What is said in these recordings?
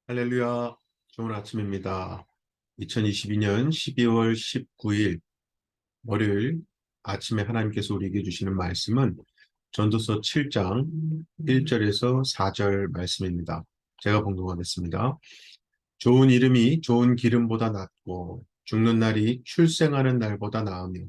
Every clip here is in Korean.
할렐루야. 좋은 아침입니다. 2022년 12월 19일 월요일 아침에 하나님께서 우리에게 주시는 말씀은 전도서 7장 1절에서 4절 말씀입니다. 제가 봉독하겠습니다. 좋은 이름이 좋은 기름보다 낫고 죽는 날이 출생하는 날보다 나으며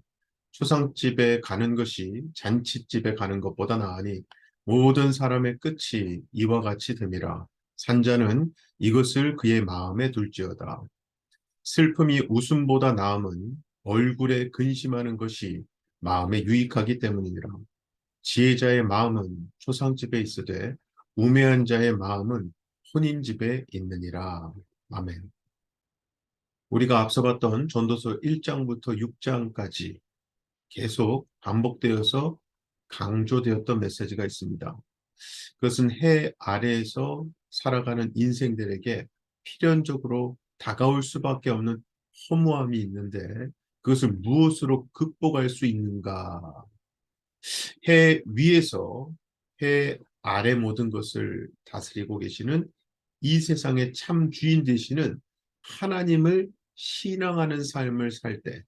초상집에 가는 것이 잔치집에 가는 것보다 나으니 모든 사람의 끝이 이와 같이 됨이라. 산자는 이것을 그의 마음에 둘지어다. 슬픔이 웃음보다 나음은 얼굴에 근심하는 것이 마음에 유익하기 때문이니라. 지혜자의 마음은 초상집에 있으되 우매한 자의 마음은 혼인집에 있느니라. 아멘. 우리가 앞서 봤던 전도서 1장부터 6장까지 계속 반복되어서 강조되었던 메시지가 있습니다. 그것은 해 아래에서 살아가는 인생들에게 필연적으로 다가올 수밖에 없는 허무함이 있는데 그것을 무엇으로 극복할 수 있는가? 해 위에서 해 아래 모든 것을 다스리고 계시는 이 세상의 참 주인 되시는 하나님을 신앙하는 삶을 살 때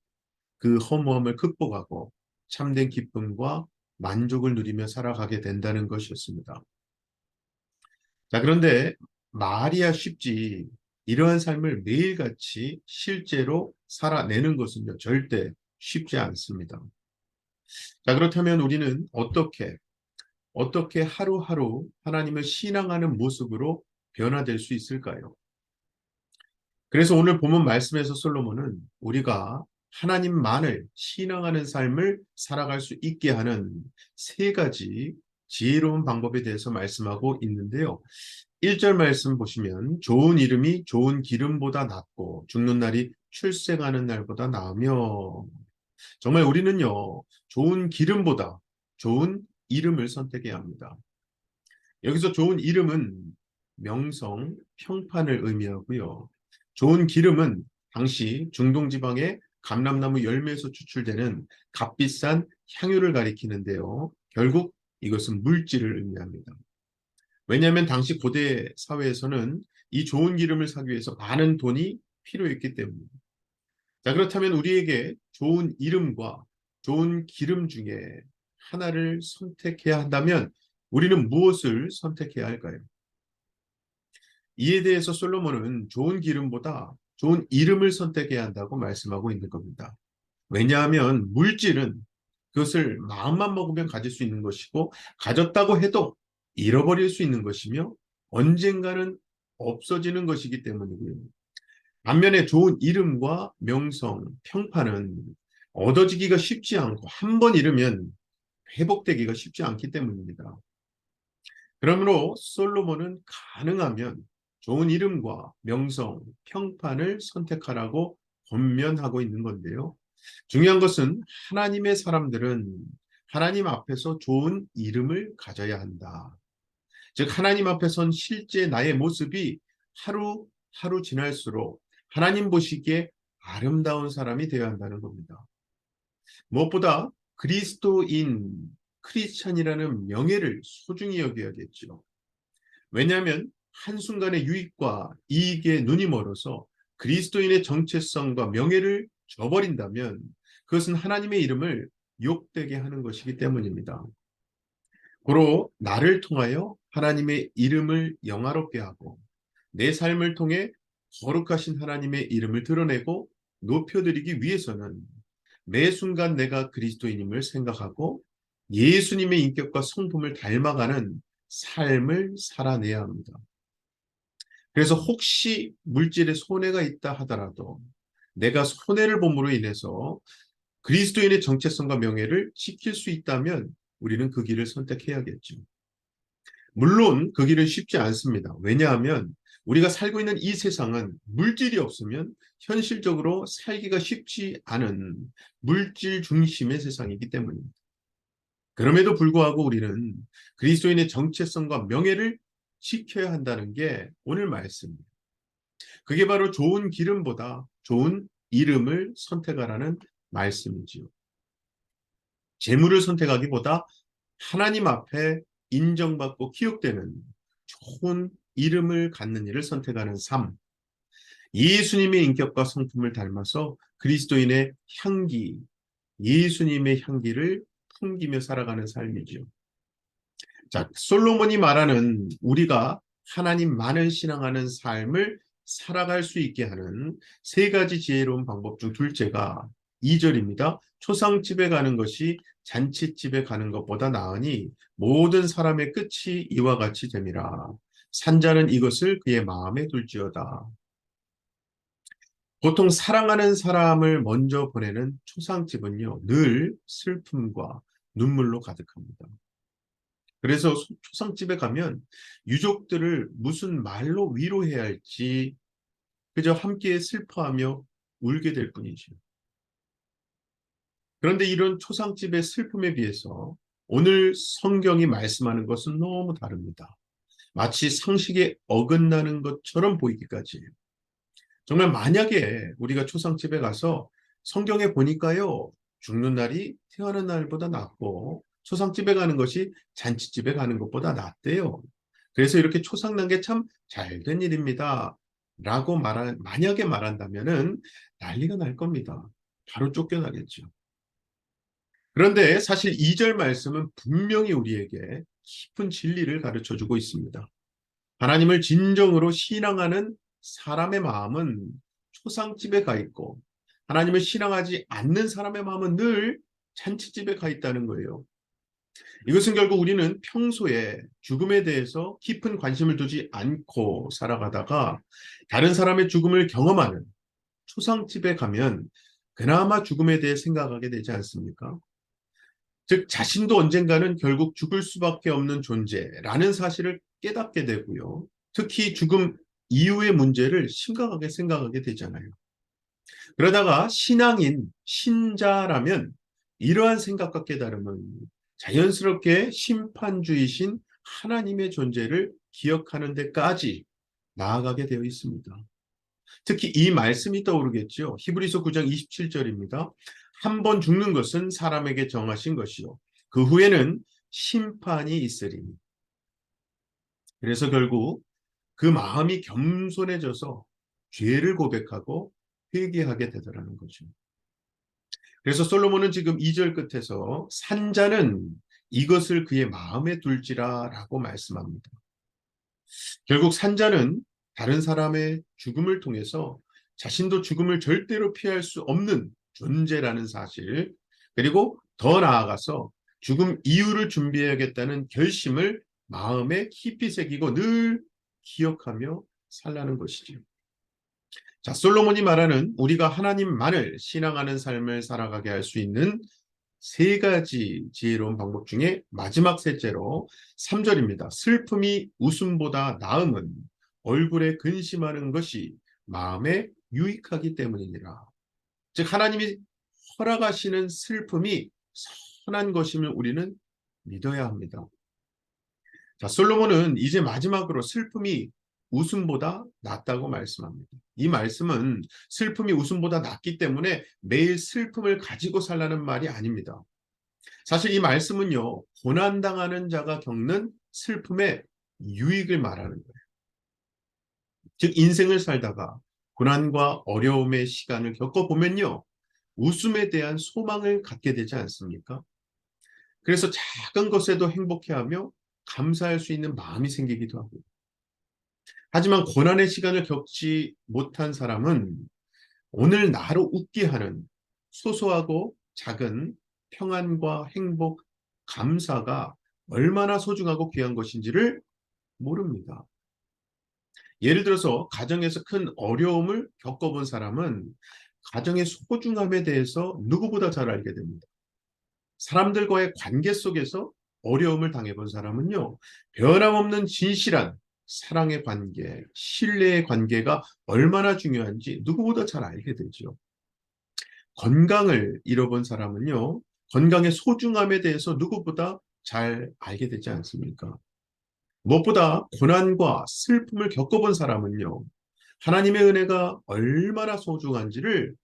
그 허무함을 극복하고 참된 기쁨과 만족을 누리며 살아가게 된다는 것이었습니다. 자, 그런데 말이야 쉽지 이러한 삶을 매일같이 실제로 살아내는 것은요, 절대 쉽지 않습니다. 자, 그렇다면 우리는 어떻게 하루하루 하나님을 신앙하는 모습으로 변화될 수 있을까요? 그래서 오늘 본문 말씀에서 솔로몬은 우리가 하나님만을 신앙하는 삶을 살아갈 수 있게 하는 세 가지 지혜로운 방법에 대해서 말씀하고 있는데요. 1절 말씀 보시면 좋은 이름이 좋은 기름보다 낫고 죽는 날이 출생하는 날보다 나으며 정말 우리는요, 좋은 기름보다 좋은 이름을 선택해야 합니다. 여기서 좋은 이름은 명성, 평판을 의미하고요. 좋은 기름은 당시 중동 지방의 감람나무 열매에서 추출되는 값비싼 향유를 가리키는데요. 결국 이것은 물질을 의미합니다. 왜냐하면 당시 고대 사회에서는 이 좋은 기름을 사기 위해서 많은 돈이 필요했기 때문입니다. 자, 그렇다면 우리에게 좋은 이름과 좋은 기름 중에 하나를 선택해야 한다면 우리는 무엇을 선택해야 할까요? 이에 대해서 솔로몬은 좋은 기름보다 좋은 이름을 선택해야 한다고 말씀하고 있는 겁니다. 왜냐하면 물질은 그것을 마음만 먹으면 가질 수 있는 것이고 가졌다고 해도 잃어버릴 수 있는 것이며 언젠가는 없어지는 것이기 때문이고요. 반면에 좋은 이름과 명성, 평판은 얻어지기가 쉽지 않고 한 번 잃으면 회복되기가 쉽지 않기 때문입니다. 그러므로 솔로몬은 가능하면 좋은 이름과 명성, 평판을 선택하라고 권면하고 있는 건데요. 중요한 것은 하나님의 사람들은 하나님 앞에서 좋은 이름을 가져야 한다. 즉 하나님 앞에선 실제 나의 모습이 하루하루 지날수록 하나님 보시기에 아름다운 사람이 되어야 한다는 겁니다. 무엇보다 그리스도인, 크리스찬이라는 명예를 소중히 여겨야겠죠. 왜냐하면 한순간의 유익과 이익에 눈이 멀어서 그리스도인의 정체성과 명예를 저버린다면 그것은 하나님의 이름을 욕되게 하는 것이기 때문입니다. 고로 나를 통하여 하나님의 이름을 영화롭게 하고 내 삶을 통해 거룩하신 하나님의 이름을 드러내고 높여드리기 위해서는 매 순간 내가 그리스도인임을 생각하고 예수님의 인격과 성품을 닮아가는 삶을 살아내야 합니다. 그래서 혹시 물질에 손해가 있다 하더라도 내가 손해를 봄으로 인해서 그리스도인의 정체성과 명예를 지킬 수 있다면 우리는 그 길을 선택해야겠죠. 물론 그 길은 쉽지 않습니다. 왜냐하면 우리가 살고 있는 이 세상은 물질이 없으면 현실적으로 살기가 쉽지 않은 물질 중심의 세상이기 때문입니다. 그럼에도 불구하고 우리는 그리스도인의 정체성과 명예를 지켜야 한다는 게 오늘 말씀입니다. 그게 바로 좋은 기름보다 좋은 이름을 선택하라는 말씀이지요. 재물을 선택하기보다 하나님 앞에 인정받고 기억되는 좋은 이름을 갖는 일을 선택하는 삶, 예수님의 인격과 성품을 닮아서 그리스도인의 향기, 예수님의 향기를 풍기며 살아가는 삶이죠. 자, 솔로몬이 말하는 우리가 하나님만을 신앙하는 삶을 살아갈 수 있게 하는 세 가지 지혜로운 방법 중 둘째가 2절입니다. 초상집에 가는 것이 잔치집에 가는 것보다 나으니 모든 사람의 끝이 이와 같이 됨이라. 산자는 이것을 그의 마음에 둘지어다. 보통 사랑하는 사람을 먼저 보내는 초상집은요, 늘 슬픔과 눈물로 가득합니다. 그래서 초상집에 가면 유족들을 무슨 말로 위로해야 할지 그저 함께 슬퍼하며 울게 될 뿐이죠. 그런데 이런 초상집의 슬픔에 비해서 오늘 성경이 말씀하는 것은 너무 다릅니다. 마치 상식에 어긋나는 것처럼 보이기까지 해요. 정말 만약에 우리가 초상집에 가서 성경에 보니까요, 죽는 날이 태어난 날보다 낫고 초상집에 가는 것이 잔치집에 가는 것보다 낫대요. 그래서 이렇게 초상난 게 참 잘된 일입니다. 라고 만약에 말한다면은 난리가 날 겁니다. 바로 쫓겨나겠죠. 그런데 사실 2절 말씀은 분명히 우리에게 깊은 진리를 가르쳐 주고 있습니다. 하나님을 진정으로 신앙하는 사람의 마음은 초상집에 가 있고 하나님을 신앙하지 않는 사람의 마음은 늘 잔치집에 가 있다는 거예요. 이것은 결국 우리는 평소에 죽음에 대해서 깊은 관심을 두지 않고 살아가다가 다른 사람의 죽음을 경험하는 초상집에 가면 그나마 죽음에 대해 생각하게 되지 않습니까? 즉 자신도 언젠가는 결국 죽을 수밖에 없는 존재라는 사실을 깨닫게 되고요. 특히 죽음 이후의 문제를 심각하게 생각하게 되잖아요. 그러다가 신앙인, 신자라면 이러한 생각과 깨달음은 자연스럽게 심판주이신 하나님의 존재를 기억하는 데까지 나아가게 되어 있습니다. 특히 이 말씀이 떠오르겠죠. 히브리서 9장 27절입니다. 한 번 죽는 것은 사람에게 정하신 것이요. 그 후에는 심판이 있으리니. 그래서 결국 그 마음이 겸손해져서 죄를 고백하고 회개하게 되더라는 거죠. 그래서 솔로몬은 지금 2절 끝에서 산자는 이것을 그의 마음에 둘지라라고 말씀합니다. 결국 산자는 다른 사람의 죽음을 통해서 자신도 죽음을 절대로 피할 수 없는 존재라는 사실, 그리고 더 나아가서 죽음 이후를 준비해야겠다는 결심을 마음에 깊이 새기고 늘 기억하며 살라는 것이죠. 자, 솔로몬이 말하는 우리가 하나님만을 신앙하는 삶을 살아가게 할 수 있는 세 가지 지혜로운 방법 중에 마지막 셋째로 3절입니다. 슬픔이 웃음보다 나음은 얼굴에 근심하는 것이 마음에 유익하기 때문이니라. 즉 하나님이 허락하시는 슬픔이 선한 것임을 우리는 믿어야 합니다. 자, 솔로몬은 이제 마지막으로 슬픔이 웃음보다 낫다고 말씀합니다. 이 말씀은 슬픔이 웃음보다 낫기 때문에 매일 슬픔을 가지고 살라는 말이 아닙니다. 사실 이 말씀은요, 고난당하는 자가 겪는 슬픔의 유익을 말하는 거예요. 즉, 인생을 살다가 고난과 어려움의 시간을 겪어보면요, 웃음에 대한 소망을 갖게 되지 않습니까? 그래서 작은 것에도 행복해하며 감사할 수 있는 마음이 생기기도 하고. 하지만 고난의 시간을 겪지 못한 사람은 오늘 나로 웃게 하는 소소하고 작은 평안과 행복, 감사가 얼마나 소중하고 귀한 것인지를 모릅니다. 예를 들어서 가정에서 큰 어려움을 겪어본 사람은 가정의 소중함에 대해서 누구보다 잘 알게 됩니다. 사람들과의 관계 속에서 어려움을 당해본 사람은요, 변함없는 진실한 사랑의 관계, 신뢰의 관계가 얼마나 중요한지 누구보다 잘 알게 되죠. 건강을 잃어본 사람은요, 건강의 소중함에 대해서 누구보다 잘 알게 되지 않습니까? 무엇보다 고난과 슬픔을 겪어본 사람은요, 하나님의 은혜가 얼마나 소중한지를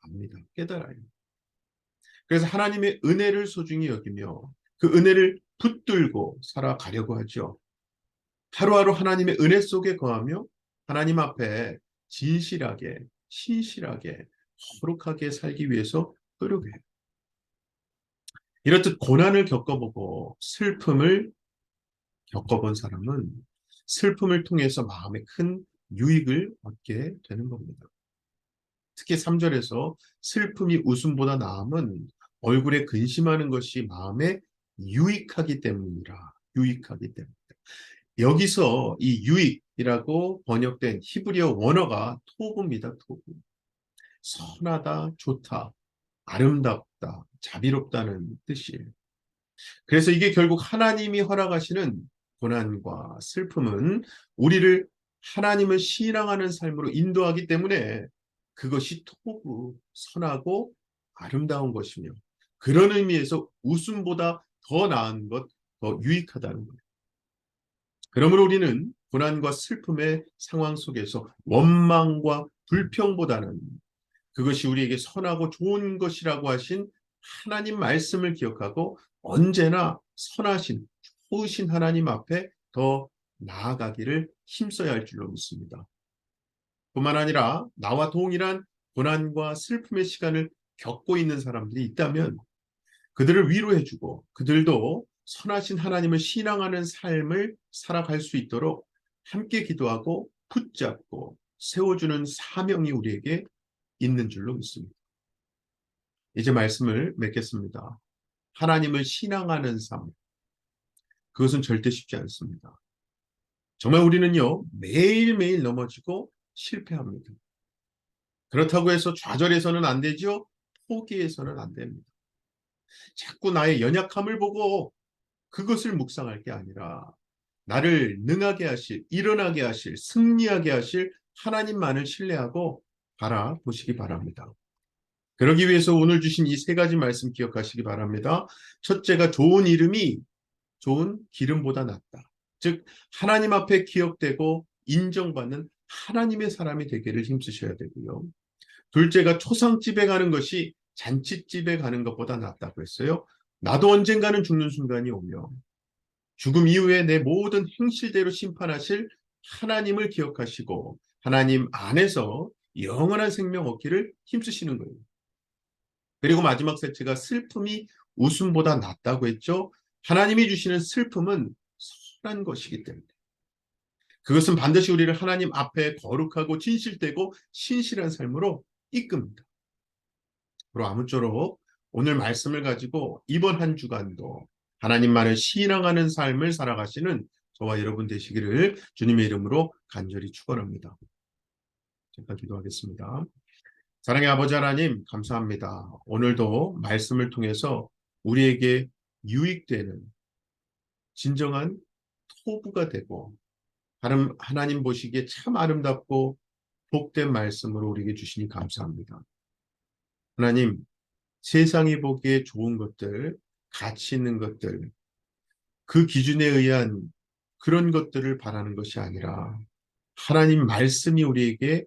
압니다. 깨달아요. 그래서 하나님의 은혜를 소중히 여기며 그 은혜를 붙들고 살아가려고 하죠. 하루하루 하나님의 은혜 속에 거하며 하나님 앞에 진실하게, 신실하게, 거룩하게 살기 위해서 노력해요. 이렇듯 고난을 겪어보고 슬픔을 겪어본 사람은 슬픔을 통해서 마음에 큰 유익을 얻게 되는 겁니다. 특히 3절에서 슬픔이 웃음보다 나음은 얼굴에 근심하는 것이 마음에 유익하기 때문이라. 유익하기 때문이다. 여기서 이 유익이라고 번역된 히브리어 원어가 토브입니다. 토브. 선하다, 좋다, 아름답다, 자비롭다는 뜻이에요. 그래서 이게 결국 하나님이 허락하시는 고난과 슬픔은 우리를 하나님을 신앙하는 삶으로 인도하기 때문에 그것이 토부, 선하고 아름다운 것이며 그런 의미에서 웃음보다 더 나은 것, 더 유익하다는 거예요. 그러므로 우리는 고난과 슬픔의 상황 속에서 원망과 불평보다는 그것이 우리에게 선하고 좋은 것이라고 하신 하나님 말씀을 기억하고 언제나 선하신, 좋으신 하나님 앞에 더 나아가기를 힘써야 할 줄로 믿습니다. 뿐만 아니라 나와 동일한 고난과 슬픔의 시간을 겪고 있는 사람들이 있다면 그들을 위로해주고 그들도 선하신 하나님을 신앙하는 삶을 살아갈 수 있도록 함께 기도하고 붙잡고 세워주는 사명이 우리에게 있는 줄로 믿습니다. 이제 말씀을 맺겠습니다. 하나님을 신앙하는 삶, 그것은 절대 쉽지 않습니다. 정말 우리는요, 매일매일 넘어지고 실패합니다. 그렇다고 해서 좌절해서는 안 되죠? 포기해서는 안 됩니다. 자꾸 나의 연약함을 보고 그것을 묵상할 게 아니라 나를 능하게 하실, 일어나게 하실, 승리하게 하실 하나님만을 신뢰하고 바라보시기 바랍니다. 그러기 위해서 오늘 주신 이 세 가지 말씀 기억하시기 바랍니다. 첫째가 좋은 이름이 좋은 기름보다 낫다. 즉 하나님 앞에 기억되고 인정받는 하나님의 사람이 되기를 힘쓰셔야 되고요. 둘째가 초상집에 가는 것이 잔치집에 가는 것보다 낫다고 했어요. 나도 언젠가는 죽는 순간이 오며 죽음 이후에 내 모든 행실대로 심판하실 하나님을 기억하시고 하나님 안에서 영원한 생명 얻기를 힘쓰시는 거예요. 그리고 마지막 셋째가 슬픔이 웃음보다 낫다고 했죠. 하나님이 주시는 슬픔은 선한 것이기 때문에 그것은 반드시 우리를 하나님 앞에 거룩하고 진실되고 신실한 삶으로 이끕니다. 그리고 아무쪼록 오늘 말씀을 가지고 이번 한 주간도 하나님만을 신앙하는 삶을 살아가시는 저와 여러분 되시기를 주님의 이름으로 간절히 축원합니다. 잠깐 기도하겠습니다. 사랑의 아버지 하나님 감사합니다. 오늘도 말씀을 통해서 우리에게 유익되는 진정한 토부가 되고 하나님 보시기에 참 아름답고 복된 말씀으로 우리에게 주시니 감사합니다. 하나님 세상이 보기에 좋은 것들, 가치 있는 것들, 그 기준에 의한 그런 것들을 바라는 것이 아니라 하나님 말씀이 우리에게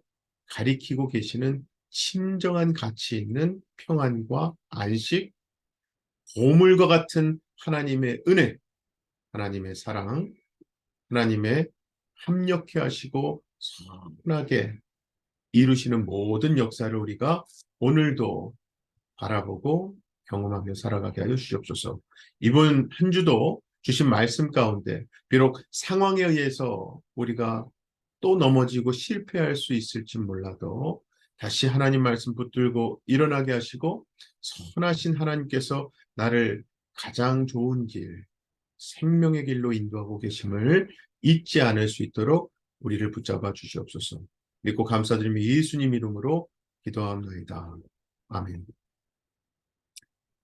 가리키고 계시는 진정한 가치 있는 평안과 안식, 보물과 같은 하나님의 은혜, 하나님의 사랑, 하나님의 합력해 하시고 선하게 이루시는 모든 역사를 우리가 오늘도 바라보고 경험하며 살아가게 하여 주시옵소서. 이번 한 주도 주신 말씀 가운데 비록 상황에 의해서 우리가 또 넘어지고 실패할 수 있을지 몰라도 다시 하나님 말씀 붙들고 일어나게 하시고 선하신 하나님께서 나를 가장 좋은 길, 생명의 길로 인도하고 계심을 잊지 않을 수 있도록 우리를 붙잡아 주시옵소서. 믿고 감사드리며 예수님 이름으로 기도합니다. 아멘.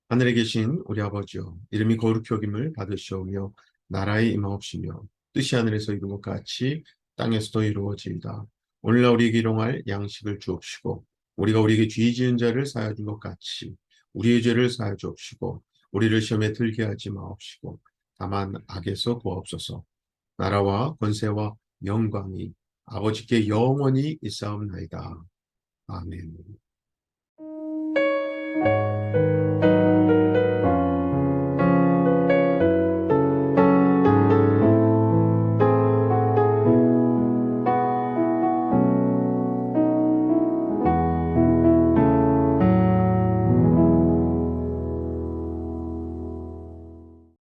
하늘에 계신 우리 아버지여, 이름이 거룩히 여김을 받으시오며 나라의 임하옵시며 뜻이 하늘에서 이룬 것 같이 땅에서도 이루어지이다. 오늘날 우리에게 일용할 양식을 주옵시고 우리가 우리에게 죄 지은 자를 사하여 준 것 같이 우리의 죄를 사하여 주옵시고 우리를 시험에 들게 하지 마옵시고 다만 악에서 구하옵소서. 나라와 권세와 영광이 아버지께 영원히 있사옵나이다. 아멘.